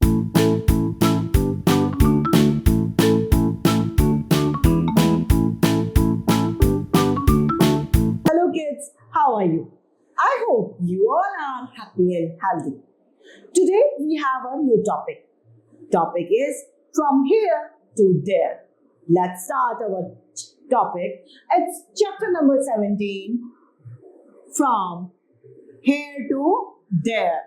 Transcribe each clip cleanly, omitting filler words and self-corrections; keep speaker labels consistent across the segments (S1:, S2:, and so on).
S1: Hello kids, how are you? I hope you all are happy and healthy. Today we have a new topic. Topic is from here to there. Let's start our topic. It's chapter number 17 from here to there.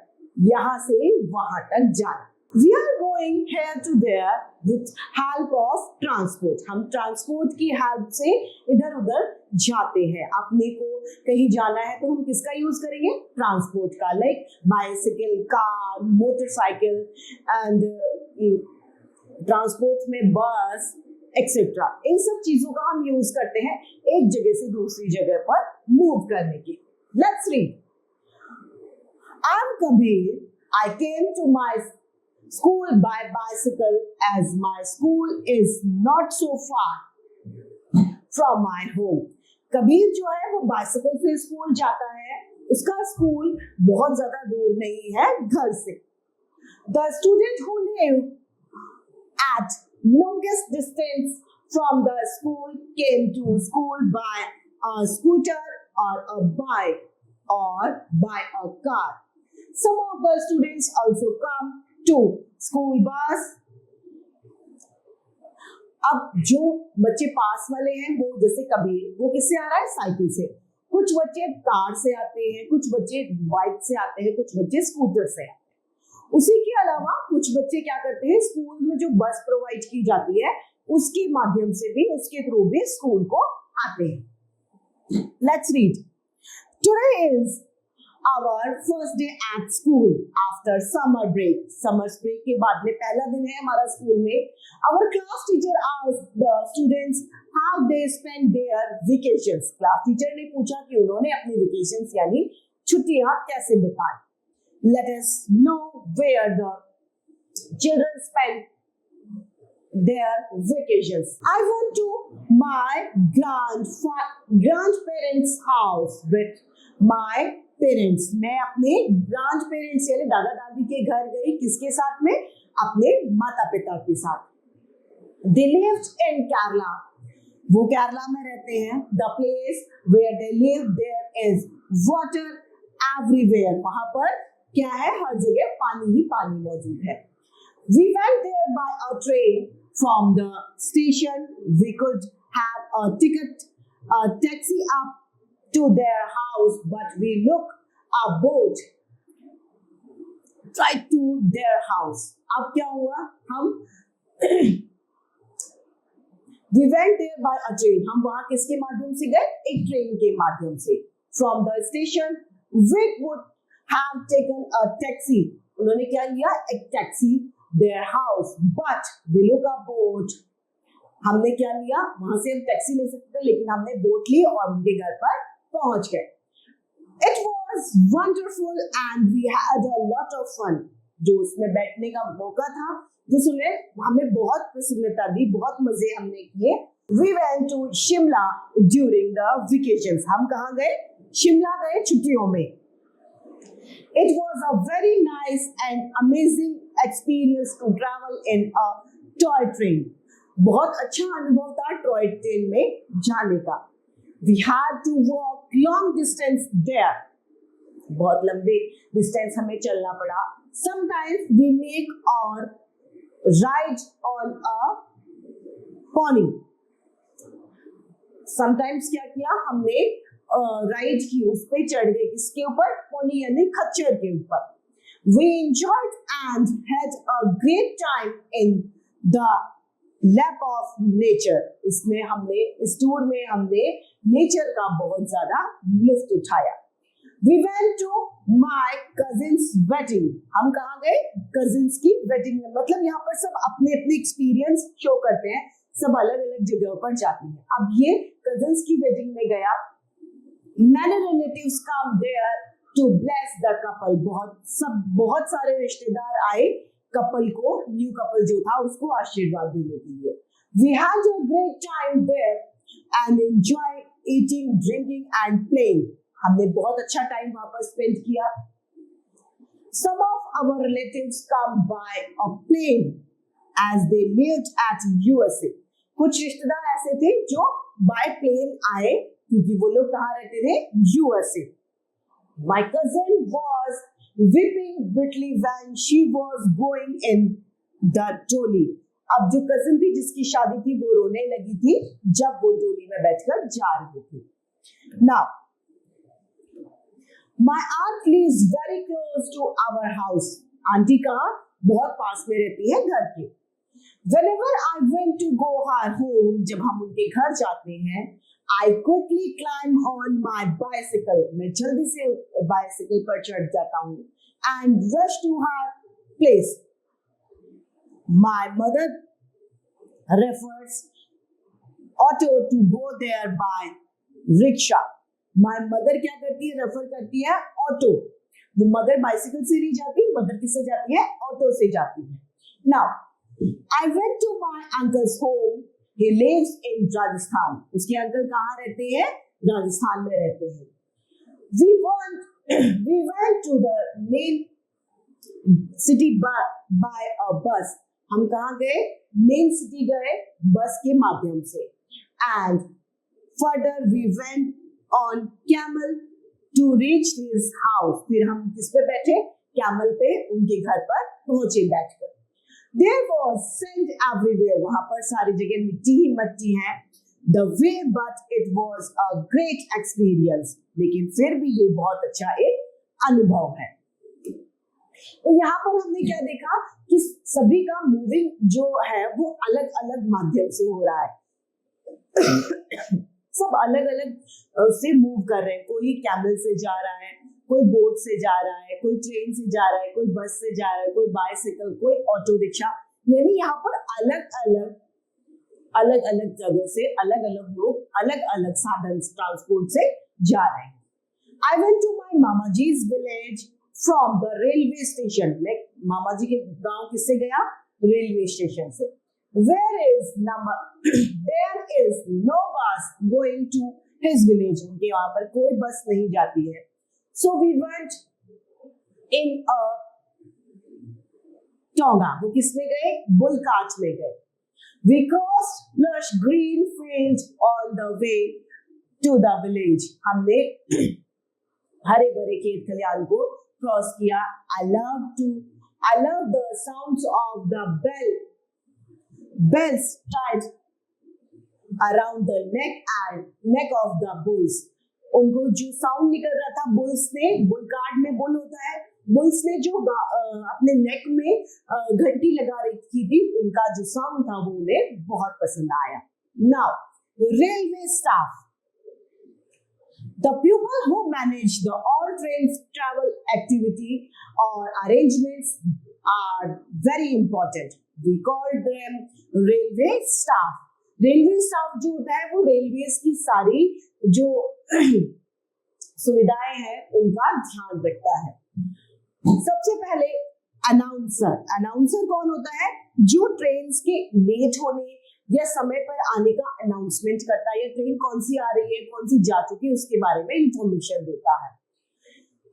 S1: यहाँ से वहां तक जाना. We are going here to there with help of transport. हम transport की help से इधर उधर जाते हैं. अपने को कहीं जाना है तो हम किसका यूज करेंगे? ट्रांसपोर्ट का, like bicycle, car, motorcycle and transport में बस एक्सेट्रा. इन सब चीजों का हम यूज करते हैं एक जगह से दूसरी जगह पर मूव करने के. Let's read. I'm Kabir. I came to my school by bicycle as my school is not so far from my home. Kabir जो है वो बाइसिकल से स्कूल जाता है. उसका स्कूल बहुत ज्यादा दूर नहीं है घर से. The student who live at longest distance from the school came to school by a scooter or a bike or by a car. Some of the students also come to school bus. अब जो बच्चे पास वाले हैं वो जैसे कबीर, वो किससे आ रहा है? साइकिल से. कुछ बच्चे कार से आते हैं, कुछ बच्चे बाइक से आते हैं, कुछ बच्चे स्कूटर से आते हैं. उसी के अलावा कुछ बच्चे क्या करते हैं, स्कूल में जो बस प्रोवाइड की जाती है उसके माध्यम से भी, उसके थ्रू भी स्कूल को आते हैं. Let's read. Today is our first day at school after summer break. Summer break के बाद में पहला दिन है हमारा स्कूल में. Our class teacher asked the students how they spent their vacations. Class teacher ने पूछा कि उन्होंने अपनी vacations यानी छुट्टियां कैसे बिताई. Let us know where the children spent their vacations. I went to my grandparents' house with my parents. मैं अपने ग्रैंड पेरेंट्स यानी दादा दादी के घर गई. किसके साथ में? अपने माता पिता के साथ. They lived in Kerala. वो केरला में रहते हैं. The place where they live there is water everywhere. वहां पर क्या है? हर जगह पानी ही पानी मौजूद है. We went there by a train from the station. We could have a ticket, a taxi up to their house, but we look a boat right to their house. अब क्या हुआ? हम we went there by a train. हम वहां किसके माध्यम से गए? एक ट्रेन के माध्यम से. From the station we would have taken a taxi. उन्होंने क्या लिया? एक taxi their house, but we look a boat. हमने क्या लिया? वहां से हम टैक्सी ले सकते थे लेकिन हमने बोट ली और उनके घर पर पहुंच गए. It was wonderful and we had a lot of fun. जो उसमें बैठने का मौका था जिसमें हमें बहुत प्रसन्नता दी, बहुत मजे हमने किए. We went to Shimla during the vacations. हम कहाँ गए? शिमला गए छुट्टियों में. It was a very nice and amazing experience to travel in a toy train. बहुत अच्छा अनुभव था टॉय ट्रेन में जाने का. We had to walk long distance there. बहुत लंबे डिस्टेंस हमें चलना पड़ा. Sometimes we make or ride on a pony. Sometimes क्या किया? हमने राइड की, उस पे चढ़ गए. किसके ऊपर? पोनी यानी खच्चर के ऊपर. We enjoyed and had a great time in the lap of nature. इसमें हमने, इस टूर में हमने नेचर का बहुत ज्यादा लुत्फ उठाया. We went to my cousin's wedding. हम कहाँ गए? कजिन्स की वेडिंग में. मतलब यहाँ पर सब अपने अपने एक्सपीरियंस शो करते हैं, सब अलग अलग जगह पर जाते हैं. अब ये कजिन्स की वेडिंग में गया. Many relatives come there to bless the couple. बहुत सारे रिश्तेदार आए कपल को, न्यू कपल जो था उसको आशीर्वाद देने के लिए. We had a great time there and enjoy eating, drinking and playing. हमने बहुत अच्छा टाइम वहां पर स्पेंड किया. Some of our relatives come by a plane as they lived at USA. कुछ रिश्तेदार ऐसे थे जो बाय प्लेन आए क्योंकि वो लोग कहाँ रहते थे? USA. My cousin was weeping bitterly when she was going in the dolly. अब जो कजिन थी जिसकी शादी थी वो रोने लगी थी जब वो डोली में बैठकर जा रही थी. Now, my aunt lives very close to our house. Aunty कहाँ? बहुत पास में रहती है घर के. Whenever I went to go her home, जब हम उनके घर जाते हैं, I quickly climb on my bicycle. मैं जल्दी से bicycle पर चढ़ जाता हूँ and rush to her place. My mother refers auto to go there by rickshaw. My mother क्या करती है? रेफर करती है ऑटो. वो मदर बाइसिकल से नहीं जाती, मदर किससे जाती है? ऑटो से जाती है. Now, I went to my uncle's home. He lives in Rajasthan. उसके अंकल कहाँ रहते हैं? राजस्थान में रहते हैं. We went to the main city by a bus. हम कहाँ गए? मेन सिटी गए बस के माध्यम से. And further we went on camel to reach his house. फिर हम किस पे बैठे? कैमल पे उनके घर पर पहुंचे बैठकर. There was sand everywhere. वहां पर सारी जगह मिट्टी ही मिट्टी है. The way, but it was a great experience. लेकिन फिर भी ये बहुत अच्छा एक अनुभव है. तो यहाँ पर हमने क्या देखा कि सभी का मूविंग जो है वो अलग अलग माध्यम से हो रहा है. सब अलग अलग से मूव कर रहे हैं. कोई कैमल से जा रहा है, कोई बोट से जा रहा है, कोई ट्रेन से जा रहा है, कोई बस से जा रहा है, कोई बाइसिकल, कोई ऑटो रिक्शा. यानी यहाँ पर अलग अलग जगह से अलग अलग लोग अलग अलग साधन ट्रांसपोर्ट से जा रहे हैं. I went to my Mama Ji's village from the railway station. मैं मामा जी के गांव किससे गया? रेलवे स्टेशन से. There is no bus going to his village. उनके वहां पर कोई बस नहीं जाती है. So we went in a Tonga. वो किसमें गए? बुल कार्ट में गए. We crossed lush green fields on the way to the village. हमने हरे भरे खेत खलियान को क्रॉस किया. I love the sounds of the bells tied around the neck of the bulls. उनको जो साउंड निकल रहा था बुल्स ने, बुल कार्ड में बुल होता है, बुल्स ने जो अपने नेक में घंटी लगा रखी थी, उनका जो साउंड था वो उन्हें बहुत पसंद आया. Now, railway staff. The people who manage the all trains travel activity or arrangements are very important. We call them railway staff. Railway staff जो होता है वो रेलवेज की सारी जो सुविधाएं हैं उनका ध्यान रखता है. सबसे पहले अनाउंसर कौन होता है? जो ट्रेन के लेट होने या समय पर आने का अनाउंसमेंट करता है, या ट्रेन कौन सी आ रही है, कौन सी जा चुकी है, उसके बारे में इंफॉर्मेशन देता है.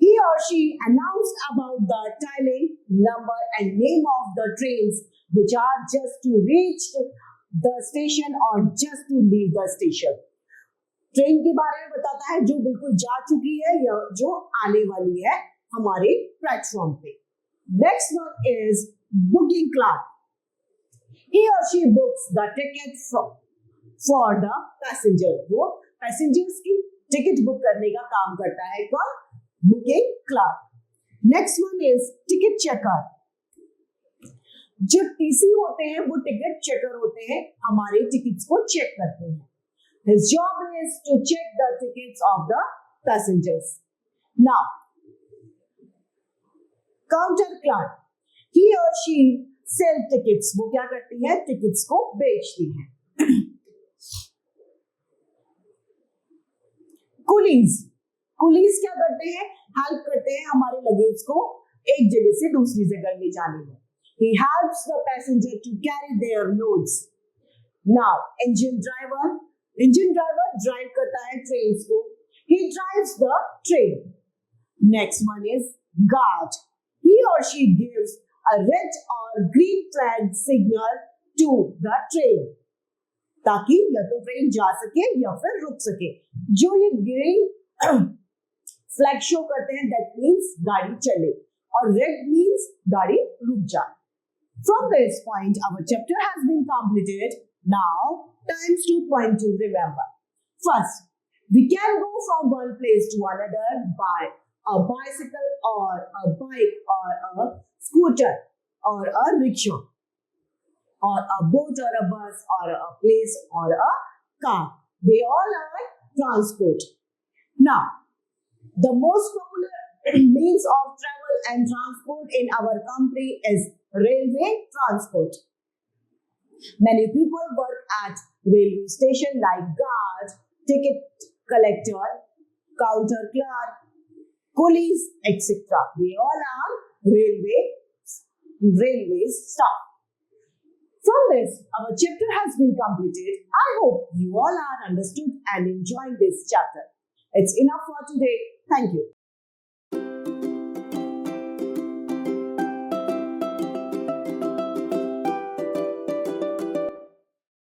S1: He or she announced about the timing, number and name of the trains which are just to reach the station or just to leave the station. Train के बारे में बताता है जो बिल्कुल जा चुकी है या जो आने वाली है हमारे प्लेटफॉर्म पे. Next one is booking clerk. He or she books the ticket for the passenger. वो पैसेंजर्स की टिकट बुक करने का काम करता है कौन? Booking clerk. Next one is ticket checker. जो टीसी होते हैं वो टिकट चेकर होते हैं, हमारे टिकट्स को चेक करते हैं. His job is to check the tickets of the passengers. Now, counter clerk. He or she sell tickets. वो क्या करती है? टिकट्स को बेचती है. कुलीज क्या करते हैं? हेल्प करते हैं हमारे लगेज को एक जगह से दूसरी जगह ले जाने में. He helps the passenger to carry their loads. Now, engine driver drive करता है ट्रेन को. He drives the train. Next one is guard. he or she gives a red or green flag signal to the train, ताकि या तो train जा सके या फिर रुक सके। जो ये ग्रीन फ्लैग शो करते हैं, दैट मीन्स गाड़ी चले, और रेड मीन्स गाड़ी रुक जाए। From this point, our chapter has been completed. Now, times 2 point to remember. First, we can go from one place to another by a bicycle or a bike or a scooter or a rickshaw or a boat or a bus or a place or a car. They all are transport. Now, the most popular means of travel and transport in our country is railway transport. Many people work at railway station like guard, ticket collector, counter clerk, coolies, etc. They all are railway staff. From this, our chapter has been completed. I hope you all are understood and enjoying this chapter. It's enough for today. Thank you.